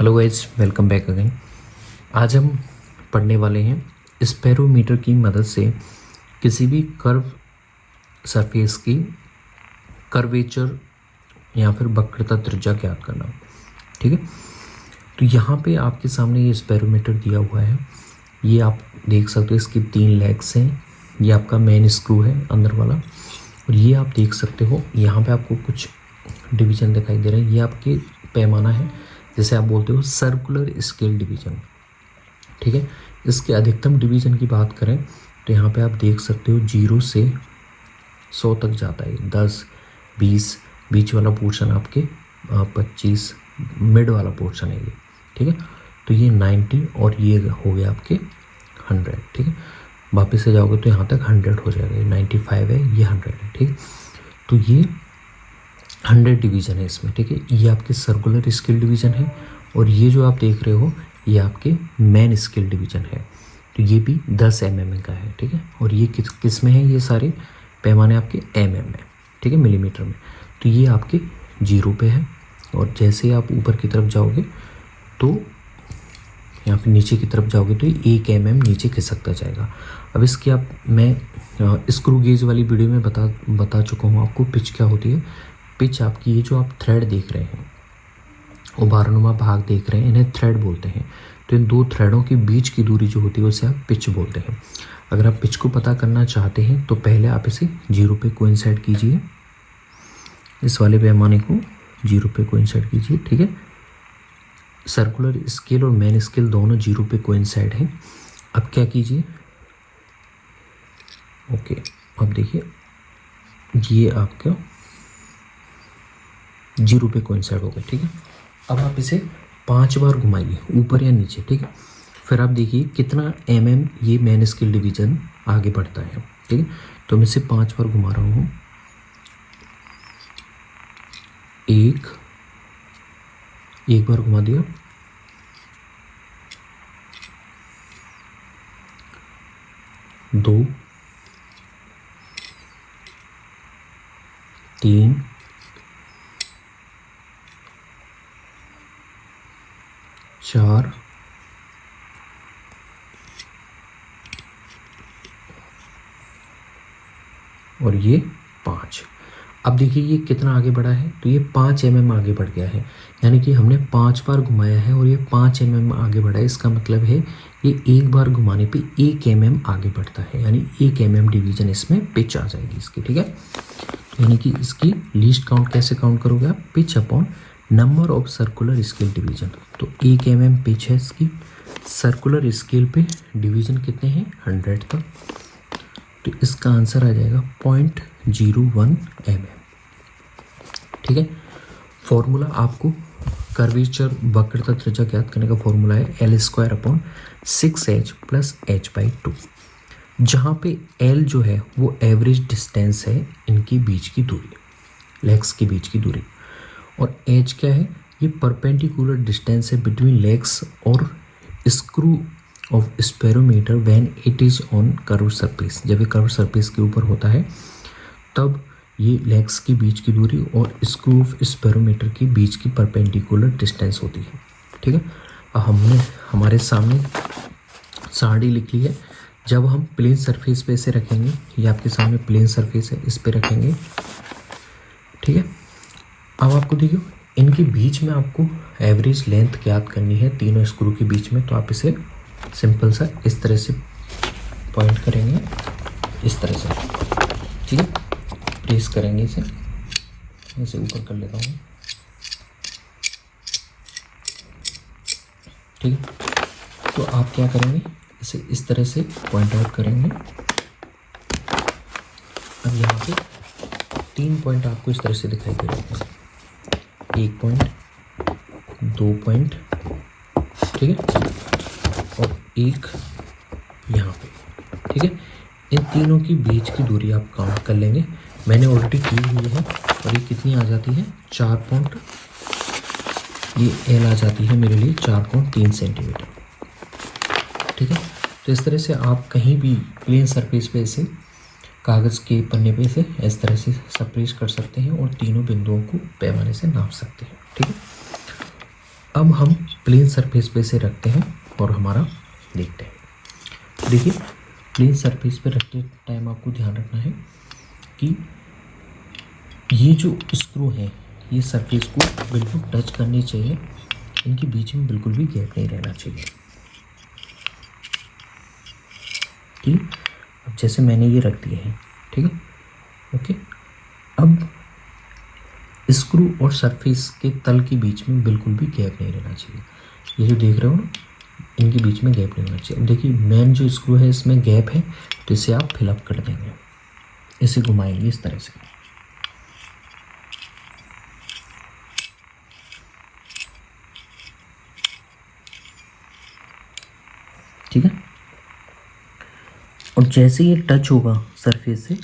Hello guys, welcome back again. आज हम पढ़ने वाले हैं स्पेरोमीटर की मदद से किसी भी कर्व सरफेस की कर्वेचर या फिर वक्रता त्रिज्या ज्ञात करना। ठीक है, तो यहाँ पे आपके सामने ये स्पेरोमीटर दिया हुआ है। ये आप देख सकते हो, इसकी 3 लेग्स हैं। ये आपका मेन स्क्रू है अंदर वाला, और ये आप देख सकते हो यहाँ पे आपको कुछ डिवीजन दिखाई दे रहे हैं। ये आपके पैमाना है, जैसे आप बोलते हो सर्कुलर स्केल डिवीजन। ठीक है, इसके अधिकतम डिवीजन की बात करें तो यहाँ पे आप देख सकते हो 0 से 100 तक जाता है। 10, 20, बीच वाला पोर्शन आपके 25, मिड वाला पोर्शन है ये। ठीक है, तो ये 90 और ये हो गया आपके 100। ठीक है, वापस से जाओगे तो यहाँ तक 100 हो जाएगा। ये 95 है, ये 100 है। ठीक, तो ये 100 डिवीज़न है इसमें। ठीक है, ये आपके सर्कुलर स्केल डिवीज़न है, और ये जो आप देख रहे हो ये आपके मेन स्केल डिवीज़न है। तो ये भी 10 mm का है। ठीक है, और ये किस में है? ये सारे पैमाने आपके mm में, ठीक है, मिलीमीटर में। तो ये आपके 0 पे है, और जैसे आप ऊपर की तरफ जाओगे तो या फिर नीचे की तरफ जाओगे तो ये 1 mm नीचे खिसकता जाएगा। अब इसकी मैं स्क्रू गेज वाली वीडियो में बता चुका हूँ आपको पिच क्या होती है। पिच आपकी, ये जो आप थ्रेड देख रहे हैं, उभारनुमा भाग देख रहे हैं, इन्हें थ्रेड बोलते हैं। तो इन 2 थ्रेडों के बीच की दूरी जो होती है उसे आप पिच बोलते हैं। अगर आप पिच को पता करना चाहते हैं तो पहले आप इसे 0 पे कोइंसाइड कीजिए, इस वाले पैमाने को 0 पे कोइंसाइड कीजिए। ठीक है, सर्कुलर स्केल और मेन स्केल दोनों 0 पे कोइंसाइड हैं। अब क्या कीजिए, ओके, अब देखिए ये आपका 0 पे कोइंसाइड हो गया। ठीक है, अब आप इसे 5 बार घुमाइए ऊपर या नीचे। ठीक है, फिर आप देखिए कितना mm ये मेन स्केल डिवीजन आगे बढ़ता है। ठीक है, तो मैं इसे 5 बार घुमा रहा हूँ। 1 बार घुमा दिया, 2, 3, 4, और ये 5। अब देखिए ये कितना आगे बढ़ा है, तो ये 5 mm आगे बढ़ गया है। यानी कि हमने 5 बार घुमाया है और ये 5 mm आगे बढ़ा है। इसका मतलब है ये 1 बार घुमाने पे 1 mm आगे बढ़ता है, यानी 1 mm डिवीजन इसमें पिच आ जाएगी इसकी। ठीक है, यानी कि इसकी लीस्ट काउंट कैसे काउंट करोगे आप? Pitch upon number of circular scale division. तो 1 mm पिच है इसकी। सर्कुलर स्केल पे डिवीजन कितने हैं? 100 तक। तो इसका आंसर आ जाएगा 0.01 mm। ठीक है, फॉर्मूला आपको कर्वेचर वक्रता त्रिज्या ज्ञात करने का फॉर्मूला है L²/6h + h/2, जहाँ पे L जो है वो एवरेज डिस्टेंस है इनके बीच की दूरी, लेग्स के बीच की दूरी, और h क्या है? ये परपेंडिकुलर डिस्टेंस है बिटवीन लेग्स और screw of spherometer when it is on curve surface. जब ये कर्व सरफेस के ऊपर होता है तब ये लेग्स के बीच की दूरी और स्क्रू ऑफ स्पेरोमीटर के बीच की परपेंडिकुलर डिस्टेंस होती है। ठीक है, अब हमने हमारे सामने सारणी लिख ली है। जब हम प्लेन सरफेस पे इसे रखेंगे, ये आपके सामने प्लेन सरफेस है, इस पे रखेंगे। ठीक है, अब आपको देखिए इनके बीच में आपको एवरेज लेंथ ज्ञात करनी है तीनों स्क्रू के बीच में। तो आप इसे सिंपल सा इस तरह से पॉइंट करेंगे, इस तरह से। ठीक है, प्रेस करेंगे इसे, इसे ऊपर कर लेता हूँ। ठीक है, तो आप क्या करेंगे, इसे इस तरह से पॉइंट आउट करेंगे। अब यहाँ पे 3 पॉइंट आपको इस तरह से दिखाई दे रहे हैं। 1 पॉइंट, 2 पॉइंट, ठीक है, और 1 यहाँ पे। ठीक है, इन तीनों के बीच की दूरी आप काउंट कर लेंगे। मैंने ऑलरेडी की हुई है, और ये कितनी आ जाती है? 4 पॉइंट, ये L आ जाती है मेरे लिए 4.3 सेंटीमीटर। ठीक है, तो इस तरह से आप कहीं भी प्लेन सरफेस पे इसे कागज़ के पन्ने पे से इस तरह से सप्रेस कर सकते हैं और तीनों बिंदुओं को पैमाने से नाप सकते हैं। ठीक है, अब हम प्लेन सरफेस पे से रखते हैं और हमारा देखते हैं। देखिए प्लेन सरफेस पे रखते टाइम आपको ध्यान रखना है कि ये जो स्क्रू है ये सरफेस को बिल्कुल टच करनी चाहिए, इनके बीच में बिल्कुल भी गैप नहीं रहना चाहिए। ठीक है, अब जैसे मैंने ये रख दिए हैं, ठीक है, ओके। अब स्क्रू और सरफेस के तल के बीच में बिल्कुल भी गैप नहीं रहना चाहिए। ये जो देख रहे हो ना, इनके बीच में गैप नहीं होना चाहिए। अब देखिए मेन जो स्क्रू है इसमें गैप है, तो इसे आप फिलअप कर देंगे, इसे घुमाएंगे इस तरह से। ठीक है, और जैसे ये टच होगा सरफेस से,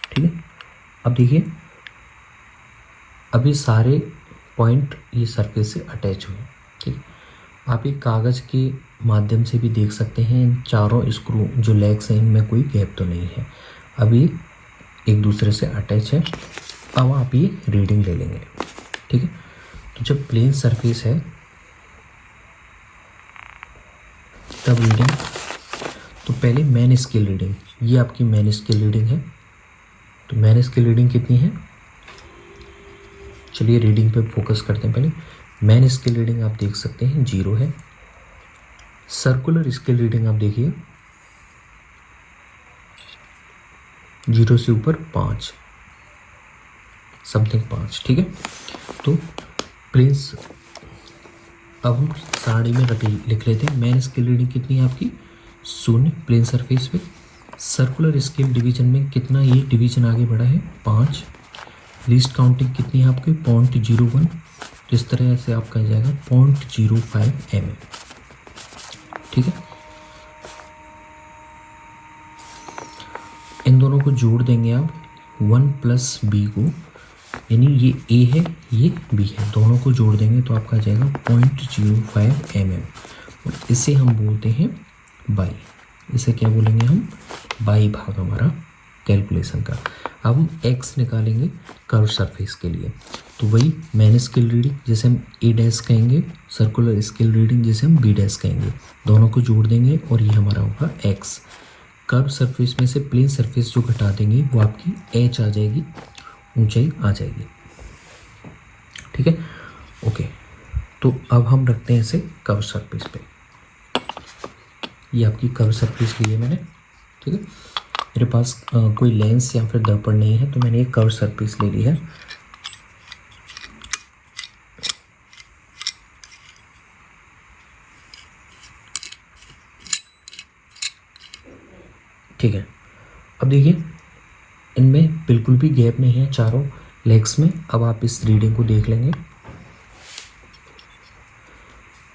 ठीक है, अब देखिए अभी सारे पॉइंट ये सरफेस से अटैच हुए। ठीक है, आप एक कागज़ के माध्यम से भी देख सकते हैं, इन चारों स्क्रू जो लेग्स हैं इनमें कोई गैप तो नहीं है, अभी एक दूसरे से अटैच है। अब आप ये रीडिंग ले लेंगे। ठीक है, तो जब प्लेन सरफेस है तब रीडिंग, तो पहले मेन स्केल रीडिंग, ये आपकी मेन स्केल रीडिंग है। तो मेन स्केल रीडिंग कितनी है, चलिए रीडिंग पे फोकस करते हैं। पहले मेन स्केल रीडिंग आप देख सकते हैं 0 है। सर्कुलर स्केल रीडिंग आप देखिए 0 से ऊपर 5 समथिंग 5। ठीक है, तो प्लेन्स अब हम साड़ी में लिख लेते हैं। मेन स्केल रीडिंग कितनी है आपकी 0 प्लेन सरफेस पे। सर्कुलर स्केल डिवीजन में कितना ये डिवीजन आगे बढ़ा है 5। लीस्ट काउंटिंग कितनी है आपकी 0.01, इस तरह से आपका जाएगा 0.05 mm। ठीक है, इन दोनों को जोड़ देंगे आप 1 + b को, यानी ये a है ये b है, दोनों को जोड़ देंगे तो आपका जाएगा 0.05 mm। और इसे हम बोलते हैं बाई, इसे क्या बोलेंगे हम, बाई भाग हमारा कैलकुलेशन का। अब हम x निकालेंगे कर्व सरफेस के लिए, तो वही मेन स्केल रीडिंग जिसे हम a' कहेंगे, सर्कुलर स्केल रीडिंग जिसे हम b' कहेंगे, दोनों को जोड़ देंगे और ये हमारा होगा x। कर्व सरफेस में से प्लेन सरफेस जो घटा देंगे वो आपकी h आ जाएगी, ऊंचाई आ जाएगी। ठीक है, ओके। तो अब हम रखते हैं इसे कर्व सरफेस पे। ये आपकी कर्व सरफेस ली है मैंने। ठीक है, मेरे पास कोई लेंस या फिर दर्पण नहीं है, तो मैंने एक कर्व सरफेस ले ली है। ठीक है, अब देखिए इनमें बिल्कुल भी गैप नहीं है चारों लेग्स में। अब आप इस रीडिंग को देख लेंगे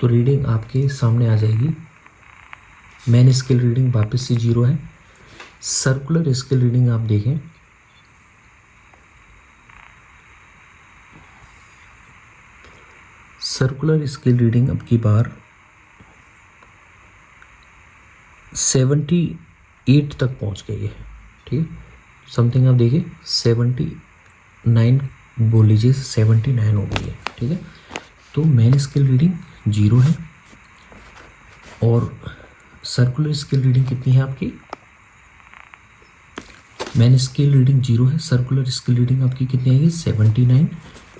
तो रीडिंग आपके सामने आ जाएगी। मेन स्केल रीडिंग वापस से 0 है। सर्कुलर स्केल रीडिंग आप देखें, सर्कुलर स्केल रीडिंग अब की बार 78 तक पहुंच गई है। ठीक है, समथिंग आप देखिए 79 बोल लीजिए, 79 हो गई है। ठीक है, तो मेन स्केल रीडिंग 0 है और सर्कुलर स्केल रीडिंग कितनी है आपकी, मेन स्केल रीडिंग 0 है, सर्कुलर स्केल रीडिंग आपकी कितनी आएगी 79,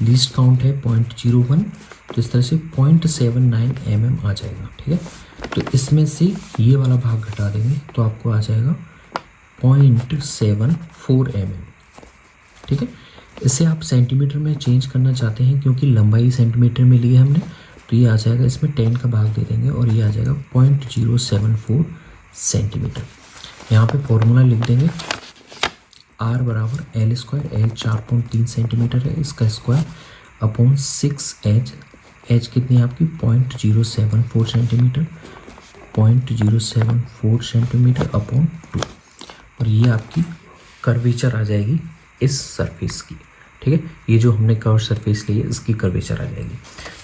लीस्ट काउंट है 0.01, तो इस तरह से 0.79 mm आ जाएगा। ठीक है, तो इसमें से ये वाला भाग घटा देंगे तो आपको आ जाएगा 0.74 mm। ठीक है, इसे आप सेंटीमीटर में चेंज करना चाहते हैं क्योंकि लंबाई सेंटीमीटर में ली है हमने, तो ये आ जाएगा, इसमें 10 का भाग दे देंगे और ये आ जाएगा 0.074 सेंटीमीटर। यहाँ पे फॉर्मूला लिख देंगे, R = L², L 4.3 सेंटीमीटर है, इसका स्क्वायर अपॉन 6h, h कितनी है आपकी 0.074 सेंटीमीटर, 0.074 सेंटीमीटर अपॉन 2, और ये आपकी कर्वेचर आ जाएगी इस सरफेस की। ठीक है, ये जो हमने कर्व सरफेस ली है इसकी कर्वेचर आ जाएगी।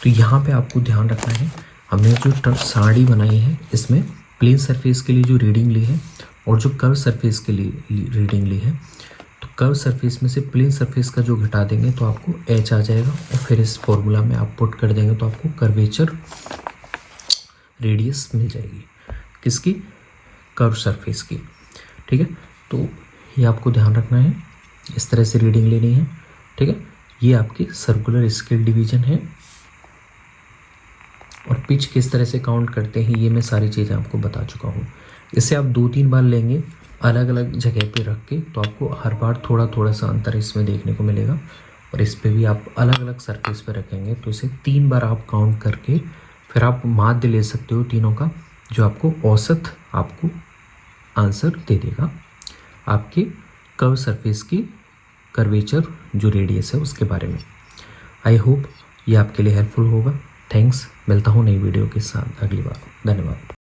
तो यहाँ पे आपको ध्यान रखना है, हमने जो साड़ी बनाई है इसमें प्लेन सरफेस के लिए जो रीडिंग ली है और जो कर्व सरफेस के लिए रीडिंग ली है, तो कर्व सरफेस में से प्लेन सरफेस का जो घटा देंगे तो आपको h आ जाएगा, और फिर इस फॉर्मूला में आप पुट कर देंगे तो आपको कर्वेचर रेडियस मिल जाएगी। किसकी? कर्व सरफेस की। ठीक है, तो ये आपको ध्यान रखना है, इस तरह से रीडिंग लेनी है। ठीक है, ये आपकी सर्कुलर स्केल डिवीजन है, और पिच किस तरह से काउंट करते हैं ये मैं सारी चीज़ें आपको बता चुका हूँ। इसे आप 2-3 बार लेंगे अलग अलग जगह पे रख के, तो आपको हर बार थोड़ा थोड़ा सा अंतर इसमें देखने को मिलेगा। और इस पे भी आप अलग अलग सरफेस पे रखेंगे, तो इसे 3 बार आप काउंट करके फिर आप माध्य ले सकते हो तीनों का, जो आपको औसत आपको आंसर दे देगा आपके कर्व सरफेस की कर्वेचर जो रेडियस है उसके बारे में। आई होप ये आपके लिए हेल्पफुल होगा। थैंक्स, मिलता हूँ नई वीडियो के साथ अगली बार। धन्यवाद।